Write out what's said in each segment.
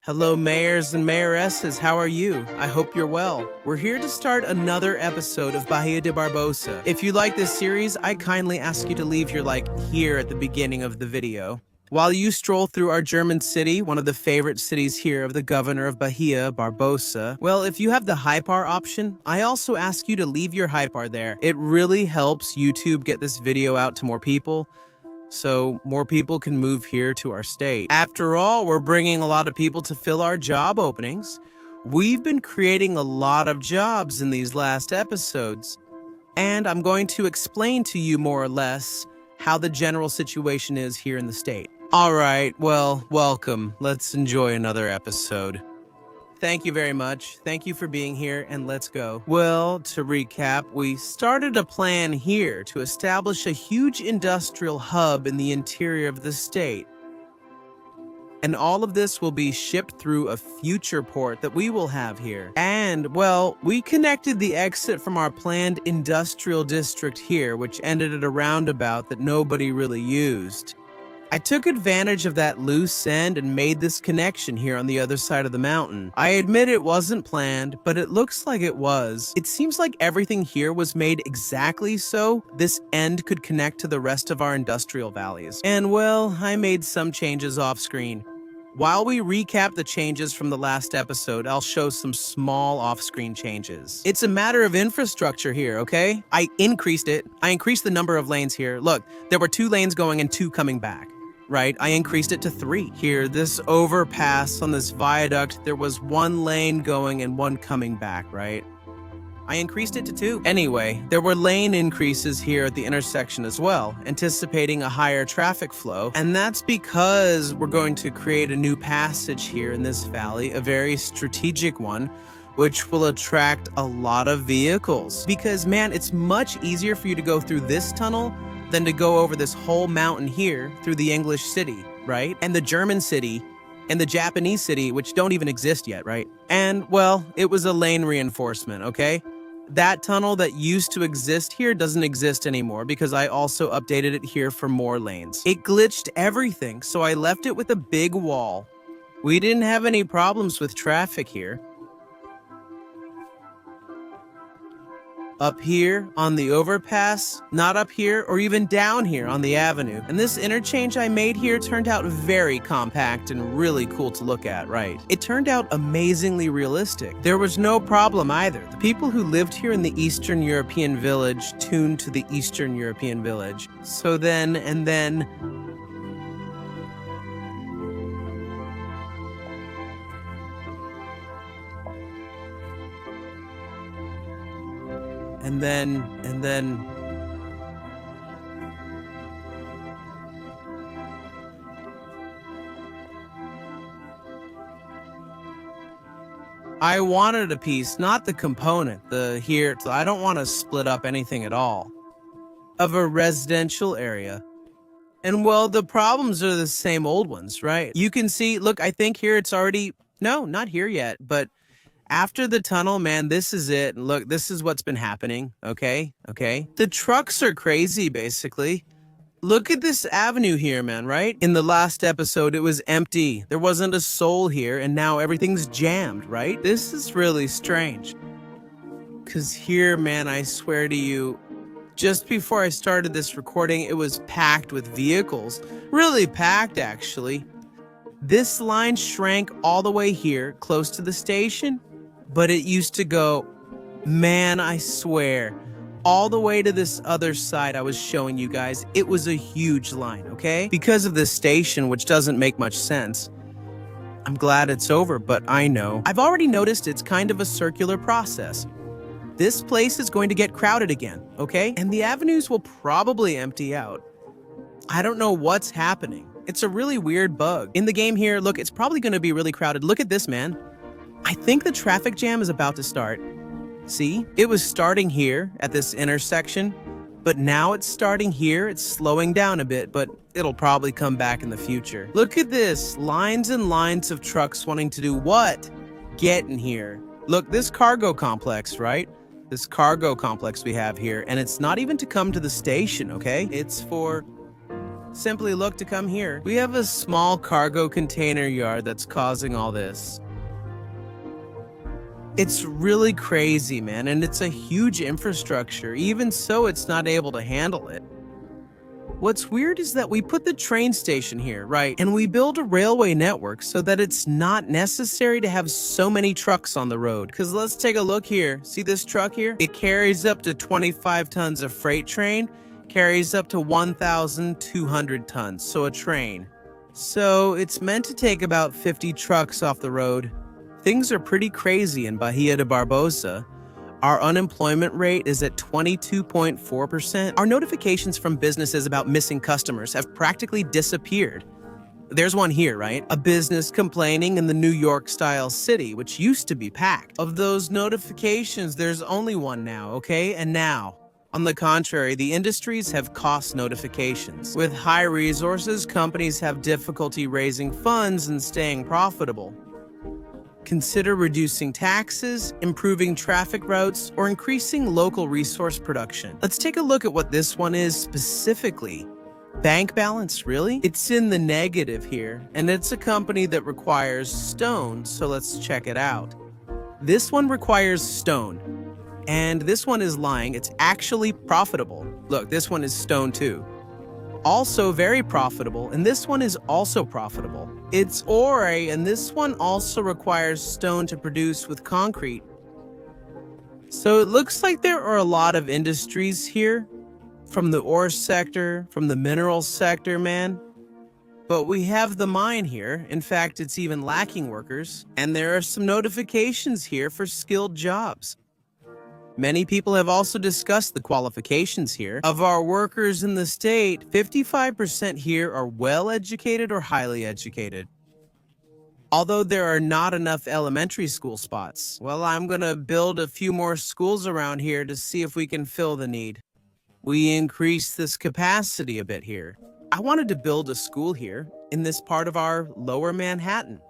Hello, mayors and mayoresses. How are you? I hope you're well. We're here to start another episode of Bahia de Barbosa. If you like this series, I kindly ask you to leave your like here at the beginning of the video. While you stroll through our German city, one of the favorite cities here of the governor of Bahia, Barbosa, well, if you have the hypar option, I also ask you to leave your hypar there. It really helps YouTube get this video out to more people, so more people can move here to our state. After all, we're bringing a lot of people to fill our job openings. We've been creating a lot of jobs in these last episodes, and I'm going to explain to you more or less how the general situation is here in the state. All right, well, welcome. Let's enjoy another episode. Thank you very much. Thank you for being here, and let's go. Well, to recap, we started a plan here to establish a huge industrial hub in the interior of the state. And all of this will be shipped through a future port that we will have here. And, well, we connected the exit from our planned industrial district here, which ended at a roundabout that nobody really used. I took advantage of that loose end and made this connection here on the other side of the mountain. I admit it wasn't planned, but it looks like it was. It seems like everything here was made exactly so this end could connect to the rest of our industrial valleys. And well, I made some changes off screen. While we recap the changes from the last episode, I'll show some small off-screen changes. It's a matter of infrastructure here, okay? I increased it. I increased the number of lanes here. Look, there were 2 lanes going and 2 coming back. Right? I increased it to 3. Here, this overpass on this viaduct, there was 1 lane going and 1 coming back, right? I increased it to 2. Anyway, there were lane increases here at the intersection as well, anticipating a higher traffic flow, and that's because we're going to create a new passage here in this valley, a very strategic one, which will attract a lot of vehicles. Because, man, it's much easier for you to go through this tunnel than to go over this whole mountain here through the English city, right? And the German city and the Japanese city, which don't even exist yet, right? And, well, it was a lane reinforcement, okay? That tunnel that used to exist here doesn't exist anymore because I also updated it here for more lanes. It glitched everything, so I left it with a big wall. We didn't have any problems with traffic here. Up here on the overpass, not up here or even down here on the avenue. And this interchange I made here turned out very compact and really cool to look at, right? It turned out amazingly realistic. There was no problem either. The people who lived here in the Eastern European village tuned to the Eastern European village. So then, and then, I wanted a piece, not the component, I don't want to split up anything at all, of a residential area. And well, the problems are the same old ones, right? You can see, look, I think here it's already, no, not here yet, but after the tunnel, man, this is it. Look, this is what's been happening, okay? The trucks are crazy, basically. Look at this avenue here, man, right? In the last episode, it was empty. There wasn't a soul here, and now everything's jammed, right? This is really strange. Because here, man, I swear to you, just before I started this recording, it was packed with vehicles. Really packed, actually. This line shrank all the way here, close to the station, but it used to go, man, I swear, all the way to this other side I was showing you guys. It was a huge line, okay? Because of the station, which doesn't make much sense. I'm glad it's over, but I know. I've already noticed it's kind of a circular process. This place is going to get crowded again, okay? And the avenues will probably empty out. I don't know what's happening. It's a really weird bug. In the game here, look, it's probably going to be really crowded. Look at this, man. I think the traffic jam is about to start. See? It was starting here at this intersection, but now it's starting here. It's slowing down a bit, but it'll probably come back in the future. Look at this. Lines and lines of trucks wanting to do what? Get in here. Look, this cargo complex, right? This cargo complex we have here, and it's not even to come to the station, okay? It's for Simply look to come here. We have a small cargo container yard that's causing all this. It's really crazy, man, and it's a huge infrastructure. Even so, it's not able to handle it. What's weird is that we put the train station here, right? And we build a railway network so that it's not necessary to have so many trucks on the road. Because let's take a look here. See this truck here? It carries up to 25 tons of freight train, carries up to 1,200 tons, so a train. So it's meant to take about 50 trucks off the road. Things are pretty crazy in Bahia de Barbosa. Our unemployment rate is at 22.4%. Our notifications from businesses about missing customers have practically disappeared. There's one here, right? A business complaining in the New York-style city, which used to be packed. Of those notifications, there's only one now, okay? And now, on the contrary, the industries have cost notifications. With high resources, companies have difficulty raising funds and staying profitable. Consider reducing taxes, improving traffic routes, or increasing local resource production. Let's take a look at what this one is specifically. Bank balance, really? It's in the negative here, and it's a company that requires stone, so let's check it out. This one requires stone, and this one is lying. It's actually profitable. Look, this one is stone too. Also very profitable, and this one is also profitable. It's ore, and this one also requires stone to produce with concrete. So it looks like there are a lot of industries here, from the ore sector, from the mineral sector, man. But we have the mine here. In fact, it's even lacking workers, and there are some notifications here for skilled jobs. Many people have also discussed the qualifications here. Of our workers in the state, 55% here are well-educated or highly educated. Although there are not enough elementary school spots, well, I'm gonna build a few more schools around here to see if we can fill the need. We increase this capacity a bit here. I wanted to build a school here in this part of our lower Manhattan,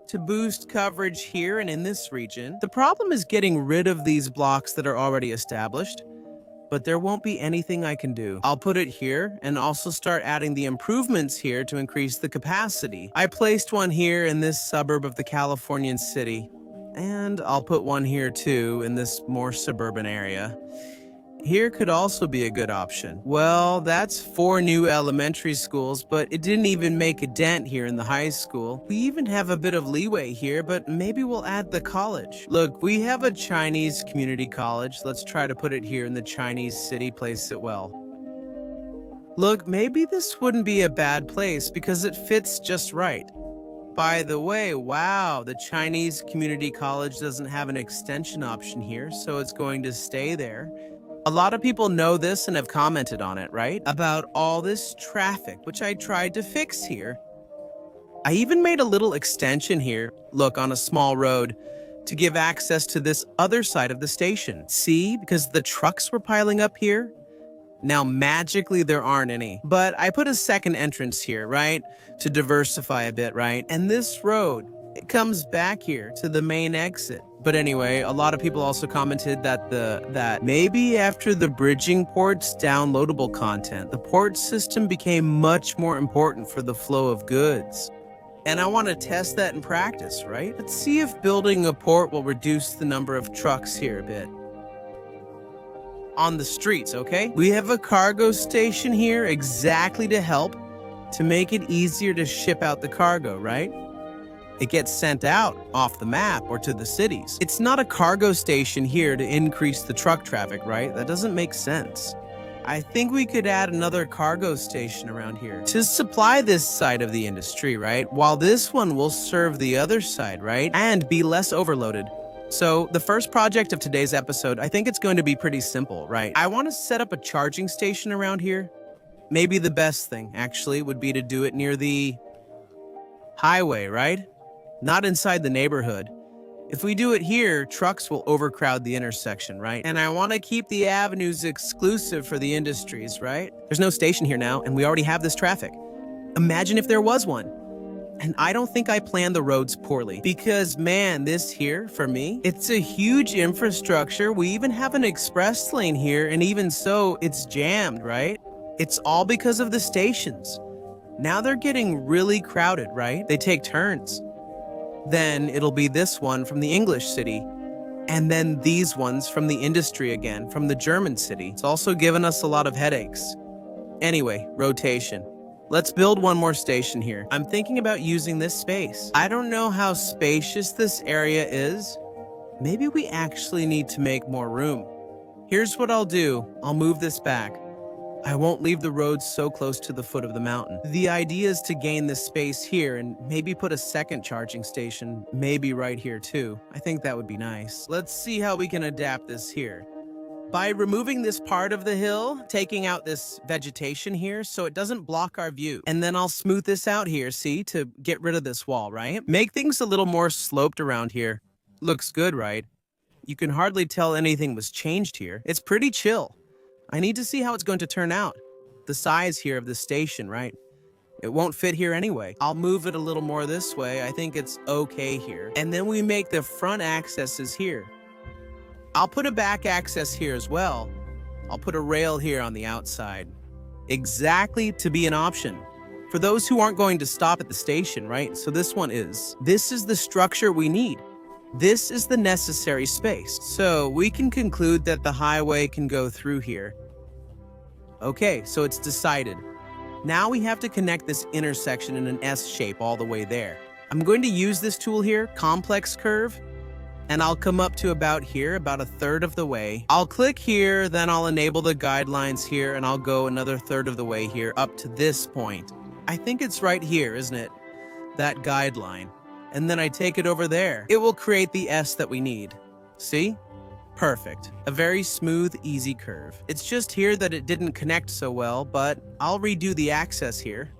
to boost coverage here and in this region. The problem is getting rid of these blocks that are already established, but there won't be anything I can do. I'll put it here and also start adding the improvements here to increase the capacity. I placed one here in this suburb of the Californian city, and I'll put one here too in this more suburban area. Here could also be a good option. Well, that's 4 new elementary schools, but it didn't even make a dent here in the high school. We even have a bit of leeway here, but maybe we'll add the college. Look, we have a Chinese community college. Let's try to put it here in the Chinese city, place it well. Look, maybe this wouldn't be a bad place because it fits just right. By the way, wow, the Chinese community college doesn't have an extension option here, so it's going to stay there. A lot of people know this and have commented on it, right? About all this traffic, which I tried to fix here. I even made a little extension here, look, on a small road, to give access to this other side of the station. See, because the trucks were piling up here. Now, magically, there aren't any. But I put a second entrance here, right? To diversify a bit, right? And this road, it comes back here to the main exit. But anyway, a lot of people also commented that maybe after the bridging port's downloadable content, the port system became much more important for the flow of goods. And I want to test that in practice, right? Let's see if building a port will reduce the number of trucks here a bit. On the streets, okay? We have a cargo station here exactly to help to make it easier to ship out the cargo, right? It gets sent out off the map or to the cities. It's not a cargo station here to increase the truck traffic, right? That doesn't make sense. I think we could add another cargo station around here to supply this side of the industry, right? While this one will serve the other side, right? And be less overloaded. So the first project of today's episode, I think it's going to be pretty simple, right? I want to set up a charging station around here. Maybe the best thing, actually, would be to do it near the highway, right? Not inside the neighborhood. If we do it here, trucks will overcrowd the intersection, right? And I want to keep the avenues exclusive for the industries, right? There's no station here now, and we already have this traffic. Imagine if there was one. And I don't think I planned the roads poorly because, man, this here, for me, it's a huge infrastructure. We even have an express lane here, and even so, it's jammed, right? It's all because of the stations. Now they're getting really crowded, right? They take turns. Then it'll be this one from the English city, and then these ones from the industry again, from the German city. It's also given us a lot of headaches. Anyway, rotation. Let's build one more station here. I'm thinking about using this space. I don't know how spacious this area is. Maybe we actually need to make more room. Here's what I'll do. I'll move this back. I won't leave the road so close to the foot of the mountain. The idea is to gain this space here and maybe put a second charging station, maybe right here too. I think that would be nice. Let's see how we can adapt this here. By removing this part of the hill, taking out this vegetation here so it doesn't block our view. And then I'll smooth this out here, see, to get rid of this wall, right? Make things a little more sloped around here. Looks good, right? You can hardly tell anything was changed here. It's pretty chill. I need to see how it's going to turn out. The size here of the station, right? It won't fit here anyway. I'll move it a little more this way. I think it's okay here. And then we make the front accesses here. I'll put a back access here as well. I'll put a rail here on the outside. Exactly to be an option. For those who aren't going to stop at the station, right? So this one is. This is the structure we need. This is the necessary space. So we can conclude that the highway can go through here. Okay, so it's decided. Now we have to connect this intersection in an S shape all the way there. I'm going to use this tool here, complex curve, and I'll come up to about here, about a third of the way. I'll click here, then I'll enable the guidelines here, and I'll go another third of the way here up to this point. I think it's right here, isn't it? That guideline. And then I take it over there. It will create the S that we need. See? Perfect. A very smooth, easy curve. It's just here that it didn't connect so well, but I'll redo the access here.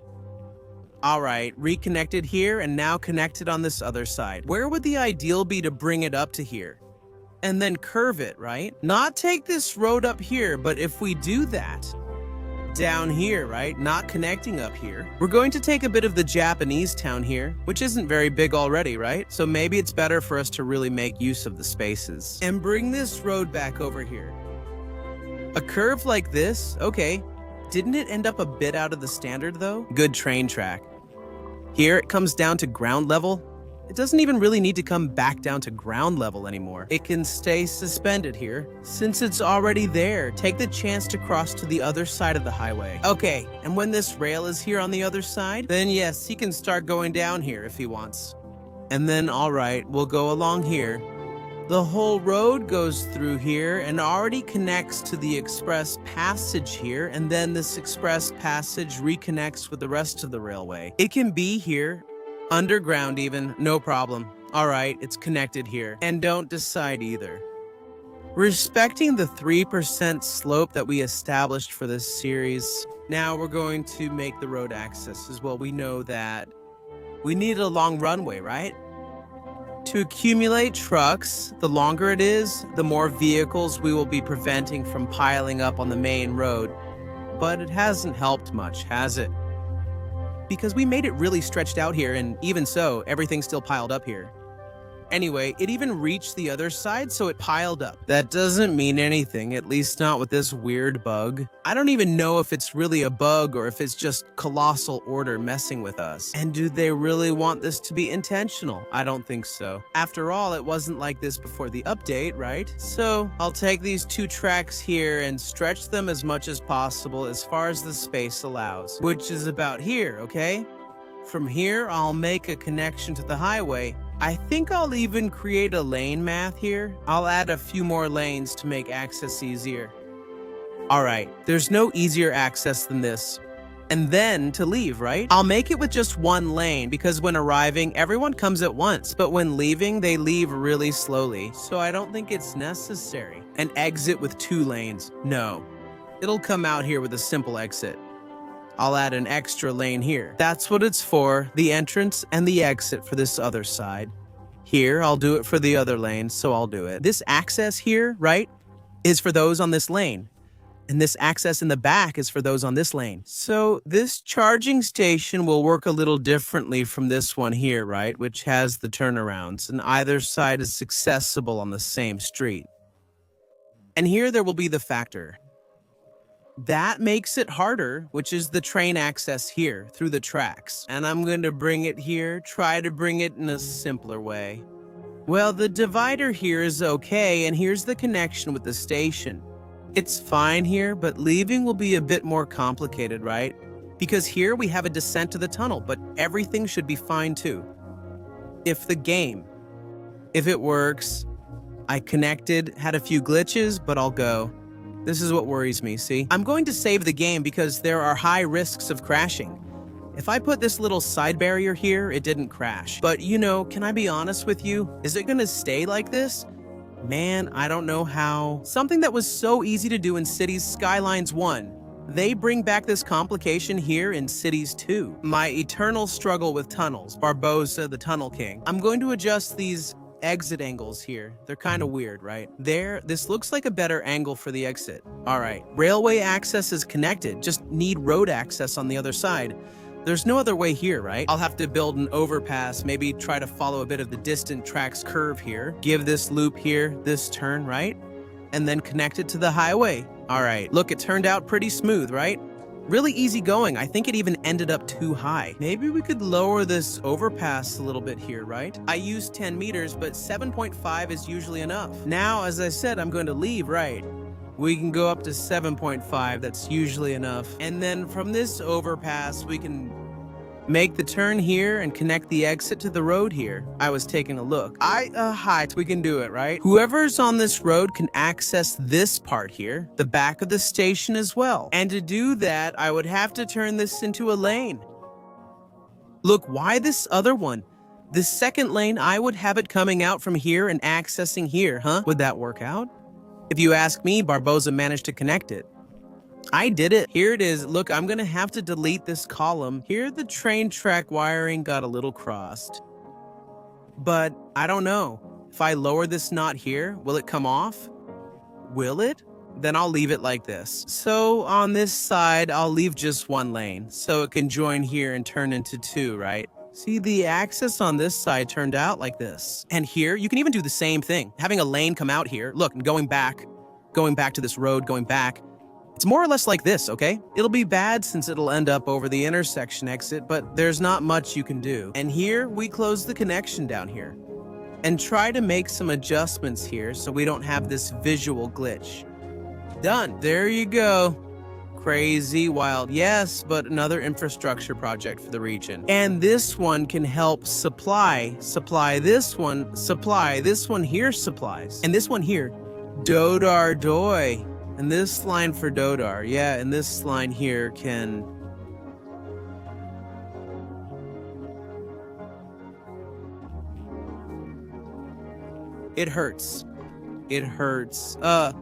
All right, reconnected here and now connected on this other side. Where would the ideal be to bring it up to here? And then curve it, right? Not take this road up here, but if we do that, down here, right? Not connecting up here. We're going to take a bit of the Japanese town here, which isn't very big already, right? So maybe it's better for us to really make use of the spaces. And bring this road back over here. A curve like this, okay. Didn't it end up a bit out of the standard though? Good train track. Here it comes down to ground level. It doesn't even really need to come back down to ground level anymore. It can stay suspended here. Since it's already there, take the chance to cross to the other side of the highway. Okay, and when this rail is here on the other side, then yes, he can start going down here if he wants. And then, all right, we'll go along here. The whole road goes through here and already connects to the express passage here, and then this express passage reconnects with the rest of the railway. It can be here, underground even, no problem. All right, it's connected here. And don't decide either. Respecting the 3% slope that we established for this series, now we're going to make the road access as well. We know that we need a long runway, right? To accumulate trucks, the longer it is, the more vehicles we will be preventing from piling up on the main road. But it hasn't helped much, has it? Because we made it really stretched out here, and even so, everything's still piled up here. Anyway, it even reached the other side, so it piled up. That doesn't mean anything, at least not with this weird bug. I don't even know if it's really a bug or if it's just colossal order messing with us. And do they really want this to be intentional? I don't think so. After all, it wasn't like this before the update, right? So I'll take these two tracks here and stretch them as much as possible as far as the space allows, which is about here, okay? From here, I'll make a connection to the highway. I think I'll even create a lane math here. I'll add a few more lanes to make access easier. All right, there's no easier access than this. And then to leave, right? I'll make it with just one lane because when arriving, everyone comes at once, but when leaving, they leave really slowly. So I don't think it's necessary. An exit with 2 lanes, no. It'll come out here with a simple exit. I'll add an extra lane here. That's what it's for, the entrance and the exit for this other side. Here, I'll do it for the other lane, so I'll do it. This access here, right, is for those on this lane. And this access in the back is for those on this lane. So this charging station will work a little differently from this one here, right, which has the turnarounds, and either side is accessible on the same street. And here there will be the factor. That makes it harder, which is the train access here through the tracks. And I'm going to bring it here, try to bring it in a simpler way. Well, the divider here is okay, and here's the connection with the station. It's fine here, but leaving will be a bit more complicated, right? Because here we have a descent to the tunnel, but everything should be fine too. If it works. I connected, had a few glitches, but I'll go. This is what worries me, see? I'm going to save the game because there are high risks of crashing. If I put this little side barrier here, it didn't crash. But can I be honest with you? Is it gonna stay like this? Man, I don't know how. Something that was so easy to do in Cities Skylines 1. They bring back this complication here in Cities 2. My eternal struggle with tunnels, Barbosa the Tunnel King. I'm going to adjust these exit angles here. They're kind of weird, right? This looks like a better angle for the exit. All right, railway access is connected, just need road access on the other side. There's no other way here, right? I'll have to build an overpass, maybe try to follow a bit of the distant track's curve here, give this loop here, this turn, right? And then connect it to the highway. All right, look, it turned out pretty smooth, right? Really easy going. I think it even ended up too high. Maybe we could lower this overpass a little bit here, right? I used 10 meters, but 7.5 is usually enough. Now, as I said, I'm going to leave, right? We can go up to 7.5. That's usually enough. And then from this overpass, we can make the turn here and connect the exit to the road here. I was taking a look. We can do it, right? Whoever's on this road can access this part here, the back of the station as well. And to do that, I would have to turn this into a lane. Look, why this other one? This second lane, I would have it coming out from here and accessing here, huh? Would that work out? If you ask me, Barbosa managed to connect it. I did it. Here it is. Look, I'm gonna have to delete this column. Here the train track wiring got a little crossed. But I don't know. If I lower this knot here, will it come off? Will it? Then I'll leave it like this. So on this side, I'll leave just one lane, so it can join here and turn into two, right? See, the access on this side turned out like this. And here, you can even do the same thing. Having a lane come out here, look, and going back to this road, going back. It's more or less like this, okay? It'll be bad since it'll end up over the intersection exit, but there's not much you can do. And here, we close the connection down here. And try to make some adjustments here so we don't have this visual glitch. Done. There you go. Crazy, wild, yes, but another infrastructure project for the region. And this one can help supply this one here supplies. And this one here, Dodar Doi. And this line for Dodar, yeah, and this line here can... It hurts. It hurts. Oh.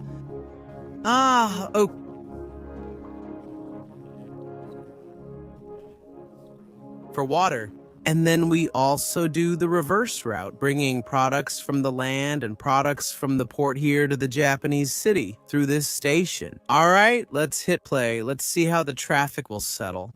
For water. And then we also do the reverse route, bringing products from the land and products from the port here to the Japanese city through this station. All right, let's hit play. Let's see how the traffic will settle.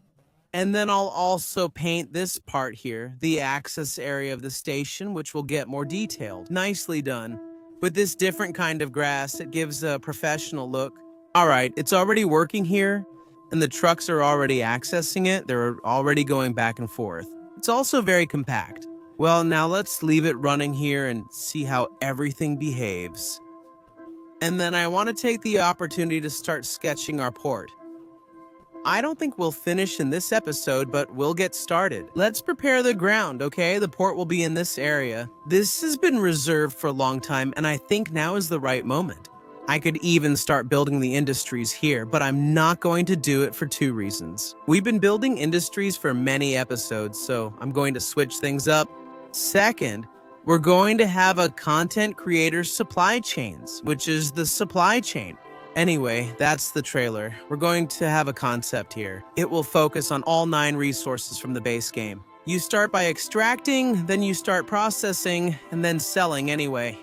And then I'll also paint this part here, the access area of the station, which will get more detailed. Nicely done. With this different kind of grass, it gives a professional look. All right, it's already working here, and the trucks are already accessing it. They're already going back and forth. It's also very compact. Well, now let's leave it running here and see how everything behaves. And then I want to take the opportunity to start sketching our port. I don't think we'll finish in this episode, but we'll get started. Let's prepare the ground, okay? The port will be in this area. This has been reserved for a long time, and I think now is the right moment. I could even start building the industries here, but I'm not going to do it for two reasons. We've been building industries for many episodes, so I'm going to switch things up. Second, we're going to have a content creator supply chains, which is the supply chain. Anyway, that's the trailer. We're going to have a concept here. It will focus on all 9 resources from the base game. You start by extracting, then you start processing, and then selling anyway.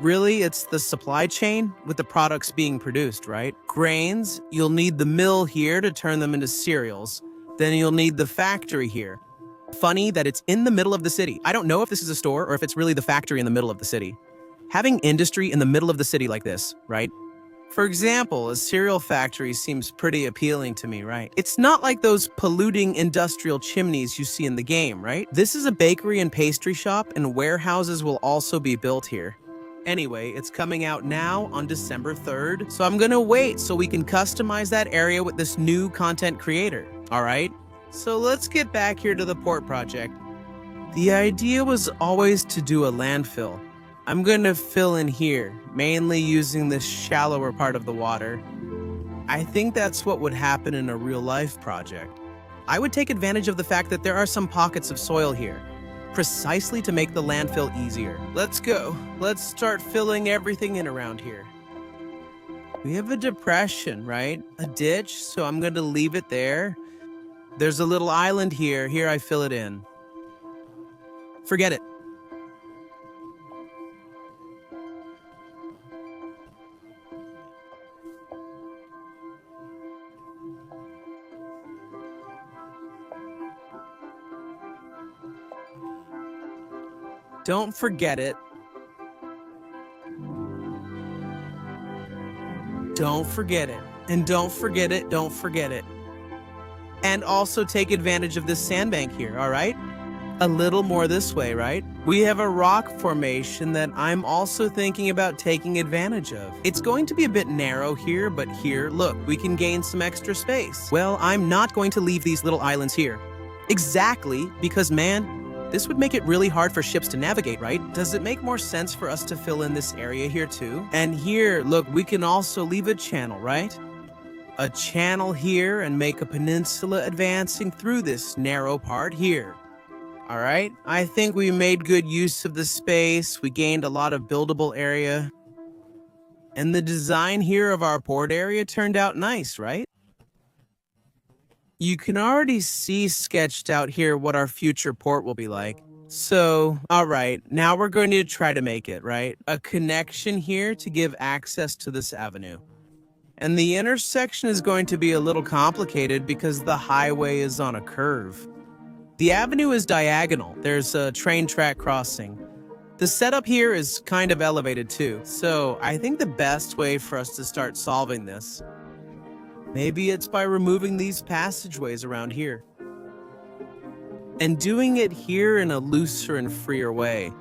Really, it's the supply chain with the products being produced, right? Grains, you'll need the mill here to turn them into cereals. Then you'll need the factory here. Funny that it's in the middle of the city. I don't know if this is a store or if it's really the factory in the middle of the city. Having industry in the middle of the city like this, right? For example, a cereal factory seems pretty appealing to me, right? It's not like those polluting industrial chimneys you see in the game, right? This is a bakery and pastry shop, and warehouses will also be built here. Anyway, it's coming out now on December 3rd, so I'm gonna wait so we can customize that area with this new content creator, alright? So let's get back here to the port project. The idea was always to do a landfill. I'm gonna fill in here, mainly using this shallower part of the water. I think that's what would happen in a real-life project. I would take advantage of the fact that there are some pockets of soil here, precisely to make the landfill easier. Let's go. Let's start filling everything in around here. We have a depression, right? A ditch, so I'm gonna leave it there. There's a little island here. Here I fill it in. Forget it. Don't forget it. Don't forget it. And don't forget it, don't forget it. And also take advantage of this sandbank here, all right? A little more this way, right? We have a rock formation that I'm also thinking about taking advantage of. It's going to be a bit narrow here, but here, look, we can gain some extra space. Well, I'm not going to leave these little islands here. Exactly, because man, this would make it really hard for ships to navigate, right? Does it make more sense for us to fill in this area here too? And here, look, we can also leave a channel, right? A channel here and make a peninsula advancing through this narrow part here. All right, I think we made good use of the space. We gained a lot of buildable area. And the design here of our port area turned out nice, right? You can already see sketched out here what our future port will be like. So, all right, now we're going to try to make it, right? A connection here to give access to this avenue. And the intersection is going to be a little complicated because the highway is on a curve. The avenue is diagonal. There's a train track crossing. The setup here is kind of elevated too. So I think the best way for us to start solving this, maybe it's by removing these passageways around here and doing it here in a looser and freer way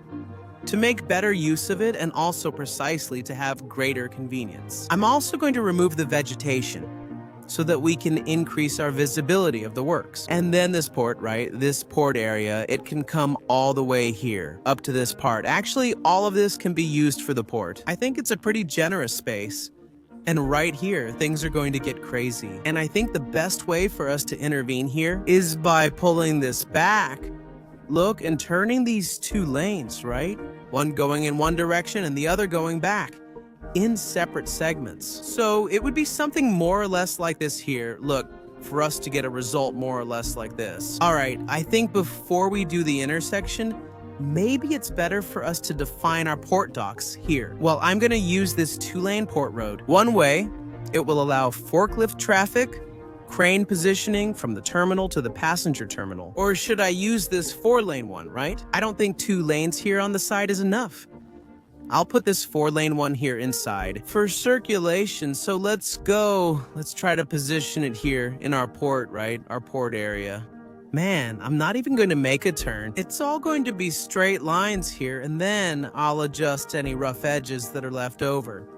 to make better use of it and also precisely to have greater convenience. I'm also going to remove the vegetation so that we can increase our visibility of the works. And then this port, right, this port area, it can come all the way here, up to this part. Actually, all of this can be used for the port. I think it's a pretty generous space. And right here, things are going to get crazy. And I think the best way for us to intervene here is by pulling this back. Look, and turning these two lanes, right? One going in one direction and the other going back in separate segments. So it would be something more or less like this here. Look, for us to get a result more or less like this. All right, I think before we do the intersection, maybe it's better for us to define our port docks here. Well, I'm gonna use this 2-lane port road. One way, it will allow forklift traffic, crane positioning from the terminal to the passenger terminal. Or should I use this 4-lane one, right? I don't think 2 lanes here on the side is enough. I'll put this 4-lane one here inside for circulation. So let's go. Let's try to position it here in our port, right? Our port area. Man, I'm not even going to make a turn. It's all going to be straight lines here, and then I'll adjust any rough edges that are left over.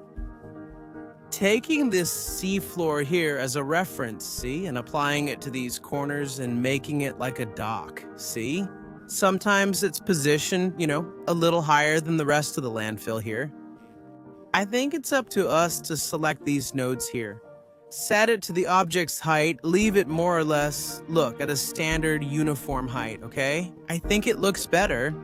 Taking this seafloor here as a reference, see, and applying it to these corners and making it like a dock, see? Sometimes it's positioned, a little higher than the rest of the landfill here. I think it's up to us to select these nodes here. Set it to the object's height, leave it more or less, look, at a standard uniform height, okay? I think it looks better.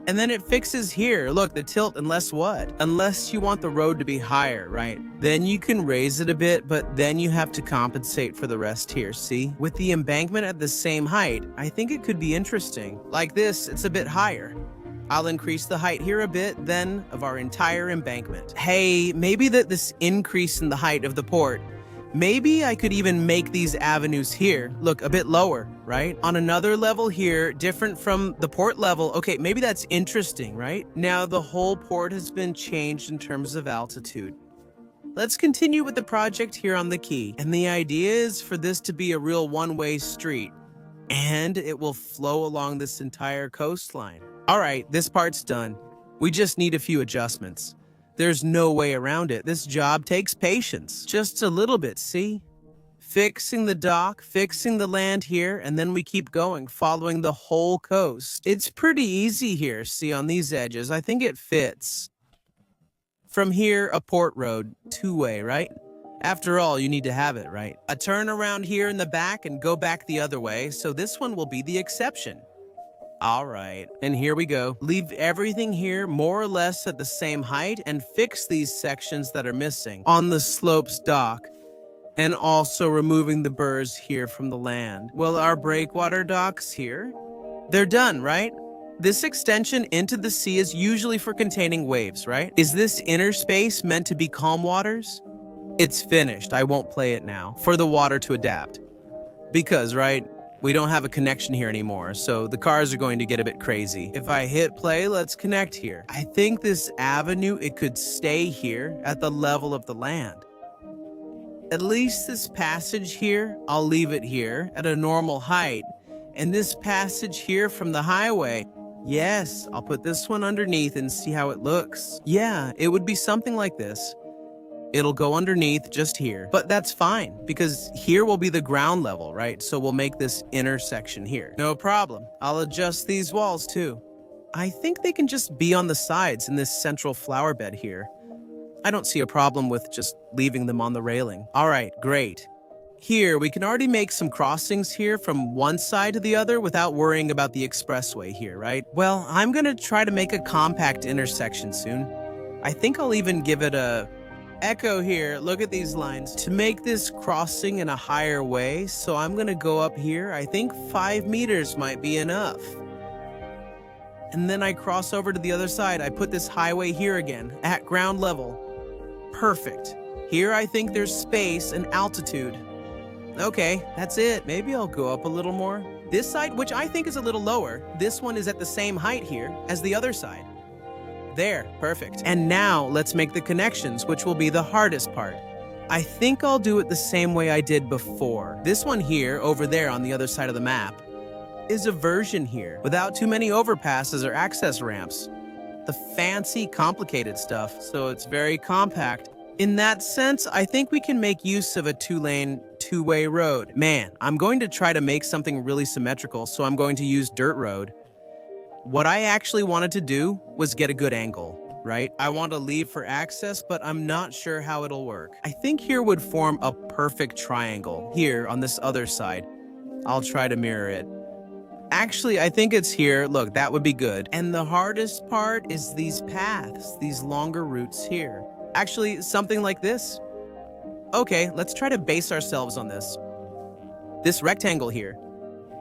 And then it fixes here, look, the tilt, unless what? Unless you want the road to be higher, right? Then you can raise it a bit, but then you have to compensate for the rest here, see? With the embankment at the same height, I think it could be interesting. Like this, it's a bit higher. I'll increase the height here a bit, then, of our entire embankment. Hey, maybe this increase in the height of the port, maybe I could even make these avenues here, look, a bit lower, right? On another level here, different from the port level. Okay, maybe that's interesting, right? Now the whole port has been changed in terms of altitude. Let's continue with the project here on the quay. And the idea is for this to be a real one-way street. And it will flow along this entire coastline. All right, this part's done. We just need a few adjustments. There's no way around it. This job takes patience. Just a little bit, see? Fixing the dock, fixing the land here, and then we keep going, following the whole coast. It's pretty easy here, see, on these edges. I think it fits. From here, a port road, two-way, right? After all, you need to have it, right? A turn around here in the back and go back the other way, so this one will be the exception. All right, and here we go. Leave everything here more or less at the same height and fix these sections that are missing on the slopes dock, and also removing the burrs here from the land. Well, our breakwater docks here, they're done, right? This extension into the sea is usually for containing waves, right? Is this inner space meant to be calm waters? It's finished. I won't play it now for the water to adapt. Because, right, we don't have a connection here anymore, so the cars are going to get a bit crazy. If I hit play, let's connect here. I think this avenue, it could stay here at the level of the land. At least this passage here, I'll leave it here at a normal height. And this passage here from the highway, yes, I'll put this one underneath and see how it looks. Yeah, it would be something like this. It'll go underneath just here, but that's fine because here will be the ground level, right? So we'll make this intersection here. No problem. I'll adjust these walls too. I think they can just be on the sides in this central flower bed here. I don't see a problem with just leaving them on the railing. All right, great. Here, we can already make some crossings here from one side to the other without worrying about the expressway here, right? Well, I'm gonna try to make a compact intersection soon. I think I'll even give it a echo here. Look at these lines. To make this crossing in a higher way, so I'm gonna go up here. I think 5 meters might be enough. And then I cross over to the other side. I put this highway here again, at ground level. Perfect. Here I think there's space and altitude. Okay, that's it. Maybe I'll go up a little more. This side, which I think is a little lower, this one is at the same height here as the other side. There, perfect. And now let's make the connections, which will be the hardest part. I think I'll do it the same way I did before. This one here, over there on the other side of the map, is a version here, without too many overpasses or access ramps. The fancy, complicated stuff, so it's very compact. In that sense, I think we can make use of a two-lane, two-way road. Man, I'm going to try to make something really symmetrical, so I'm going to use dirt road. What I actually wanted to do was get a good angle, right? I want to leave for access, but I'm not sure how it'll work. I think here would form a perfect triangle, here on this other side. I'll try to mirror it. Actually, I think it's here. Look, that would be good. And the hardest part is these paths, these longer routes here. Actually, something like this. Okay, let's try to base ourselves on this. This rectangle here.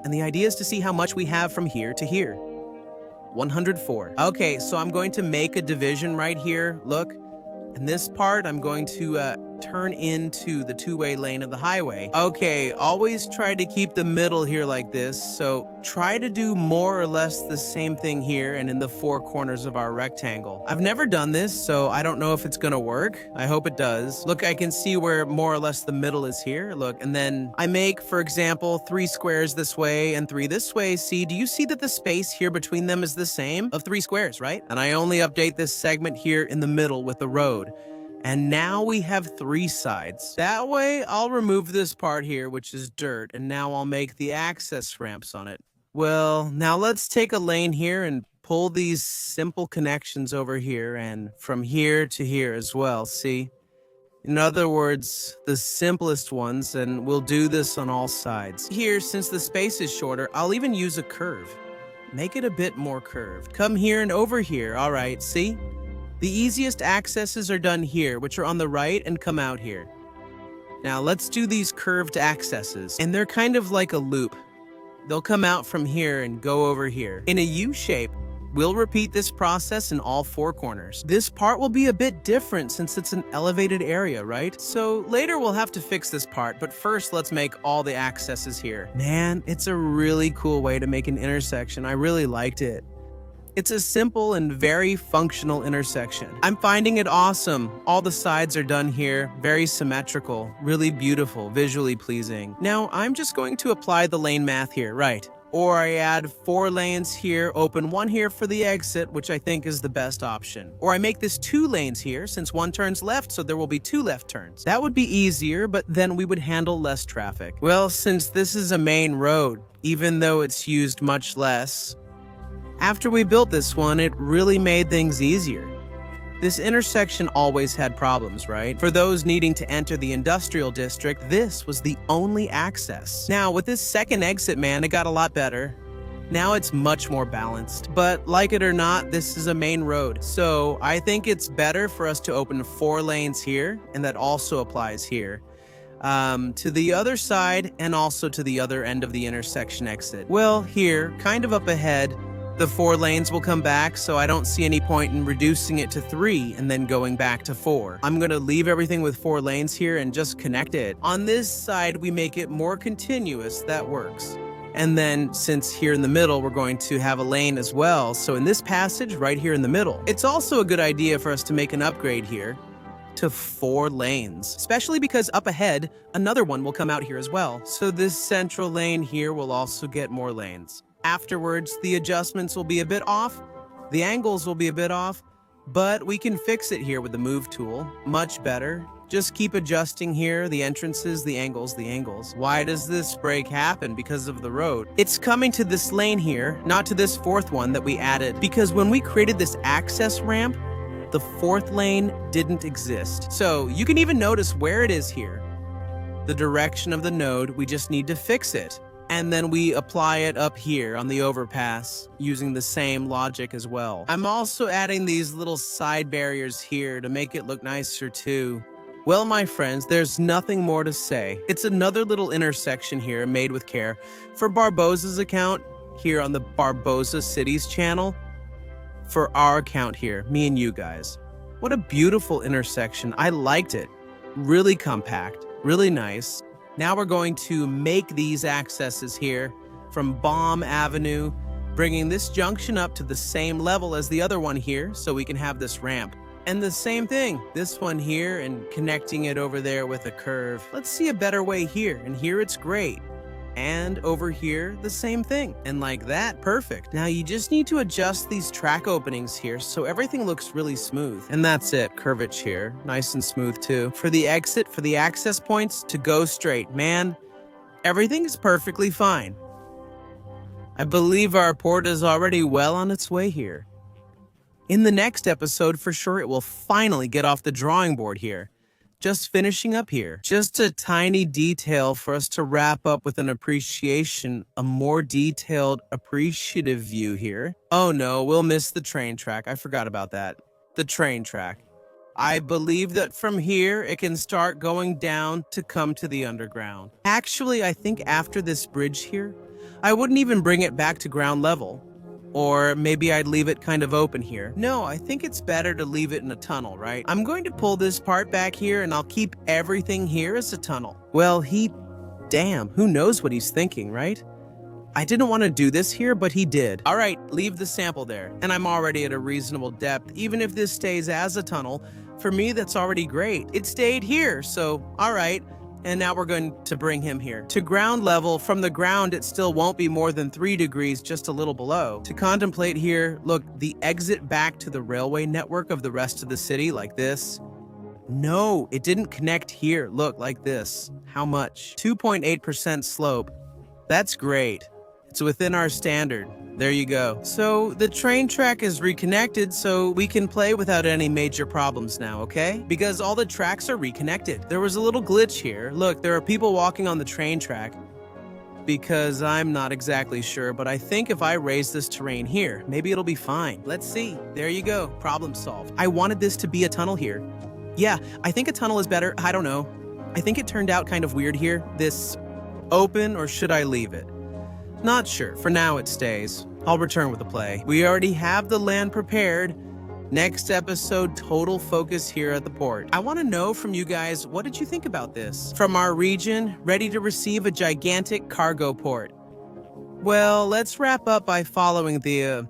And the idea is to see how much we have from here to here. 104. Okay, so I'm going to make a division right here. Look. And this part, I'm going to turn into the two-way lane of the highway. Okay, always try to keep the middle here like this. So try to do more or less the same thing here and in the four corners of our rectangle. I've never done this, so I don't know if it's gonna work. I hope it does. Look, I can see where more or less the middle is here. Look, and then I make, for example, 3 squares this way and 3 this way. See, do you see that the space here between them is the same of 3 squares, right? And I only update this segment here in the middle with the road. And now we have 3 sides. That way, I'll remove this part here, which is dirt, and now I'll make the access ramps on it. Well, now let's take a lane here and pull these simple connections over here and from here to here as well, see? In other words, the simplest ones, and we'll do this on all sides. Here, since the space is shorter, I'll even use a curve. Make it a bit more curved. Come here and over here, all right, see? The easiest accesses are done here, which are on the right and come out here. Now let's do these curved accesses, and they're kind of like a loop. They'll come out from here and go over here. In a U shape, we'll repeat this process in all 4 corners. This part will be a bit different since it's an elevated area, right? So later we'll have to fix this part, but first let's make all the accesses here. Man, it's a really cool way to make an intersection. I really liked it. It's a simple and very functional intersection. I'm finding it awesome. All the sides are done here, very symmetrical, really beautiful, visually pleasing. Now, I'm just going to apply the lane math here, right? Or I add 4 lanes here, open 1 here for the exit, which I think is the best option. Or I make this 2 lanes here, since 1 turns left, so there will be 2 left turns. That would be easier, but then we would handle less traffic. Well, since this is a main road, even though it's used much less, after we built this one, it really made things easier. This intersection always had problems, right? For those needing to enter the industrial district, this was the only access. Now, with this second exit, man, it got a lot better. Now it's much more balanced. But like it or not, this is a main road. So I think it's better for us to open 4 lanes here, and that also applies here. To the other side and also to the other end of the intersection exit. Well, here, kind of up ahead, the 4 lanes will come back, so I don't see any point in reducing it to 3 and then going back to 4. I'm gonna leave everything with 4 lanes here and just connect it. On this side, we make it more continuous. That works. And then, since here in the middle, we're going to have a lane as well, so in this passage, right here in the middle, it's also a good idea for us to make an upgrade here to 4 lanes, especially because up ahead, another one will come out here as well. So this central lane here will also get more lanes. Afterwards, the adjustments will be a bit off, the angles will be a bit off, but we can fix it here with the move tool. Much better. Just keep adjusting here, the entrances, the angles, the angles. Why does this break happen? Because of the road. It's coming to this lane here, not to this 4th one that we added, because when we created this access ramp, the 4th lane didn't exist. So you can even notice where it is here. The direction of the node, we just need to fix it. And then we apply it up here on the overpass using the same logic as well. I'm also adding these little side barriers here to make it look nicer too. Well, my friends, there's nothing more to say. It's another little intersection here made with care for Barbosa's account here on the Barbosa Cities channel. For our account here, me and you guys. What a beautiful intersection. I liked it. Really compact, really nice. Now we're going to make these accesses here from Baum Avenue, bringing this junction up to the same level as the other one here so we can have this ramp. And the same thing, this one here and connecting it over there with a curve. Let's see a better way here, and here it's great. And over here, the same thing. And like that, perfect. Now you just need to adjust these track openings here so everything looks really smooth. And that's it, curvage here. Nice and smooth too. For the exit, for the access points, to go straight. Man, everything is perfectly fine. I believe our port is already well on its way here. In the next episode, for sure, it will finally get off the drawing board here. Just finishing up here. Just a tiny detail for us to wrap up with an appreciation, a more detailed, appreciative view here. Oh no, we'll miss the train track. I forgot about that. The train track. I believe that from here, it can start going down to come to the underground. Actually, I think after this bridge here, I wouldn't even bring it back to ground level. Or maybe I'd leave it kind of open here. No, I think it's better to leave it in a tunnel, right? I'm going to pull this part back here and I'll keep everything here as a tunnel. Well, damn, who knows what he's thinking, right? I didn't want to do this here, but he did. All right, leave the sample there. And I'm already at a reasonable depth. Even if this stays as a tunnel, for me, that's already great. It stayed here, so all right. And now we're going to bring him here. To ground level, from the ground, it still won't be more than 3 degrees, just a little below. To contemplate here, look, the exit back to the railway network of the rest of the city, like this. No, it didn't connect here. Look, like this. How much? 2.8% slope. That's great. It's within our standard. There you go. So the train track is reconnected so we can play without any major problems now, okay? Because all the tracks are reconnected. There was a little glitch here. Look, there are people walking on the train track. Because I'm not exactly sure, but I think if I raise this terrain here, maybe it'll be fine. Let's see. There you go. Problem solved. I wanted this to be a tunnel here. Yeah, I think a tunnel is better. I don't know. I think it turned out kind of weird here. This open, or should I leave it? Not sure. For now, it stays. I'll return with the play. We already have the land prepared. Next episode, total focus here at the port. I want to know from you guys, what did you think about this? From our region, ready to receive a gigantic cargo port. Well, let's wrap up by following the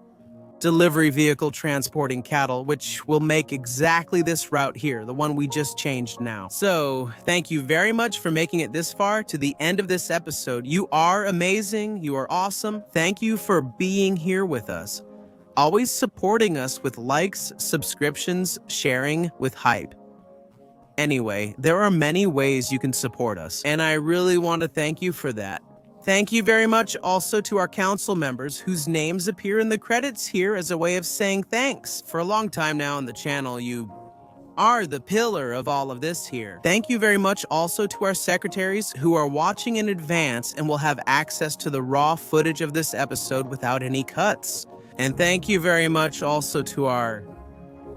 delivery vehicle transporting cattle, which will make exactly this route here, the one we just changed now. So, thank you very much for making it this far to the end of this episode. You are amazing. You are awesome. Thank you for being here with us. Always supporting us with likes, subscriptions, sharing with hype. Anyway, there are many ways you can support us, and I really want to thank you for that. Thank you very much also to our council members whose names appear in the credits here as a way of saying thanks. For a long time now on the channel, you are the pillar of all of this here. Thank you very much also to our secretaries who are watching in advance and will have access to the raw footage of this episode without any cuts. And thank you very much also to our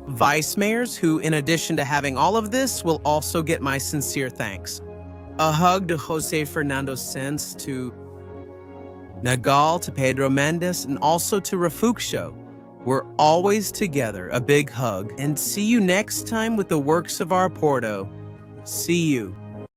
vice mayors who, in addition to having all of this, will also get my sincere thanks. A hug to Jose Fernando Sens, to Nagal, to Pedro Mendes, and also to Refugsho. We're always together. A big hug. And see you next time with the works of our Porto. See you.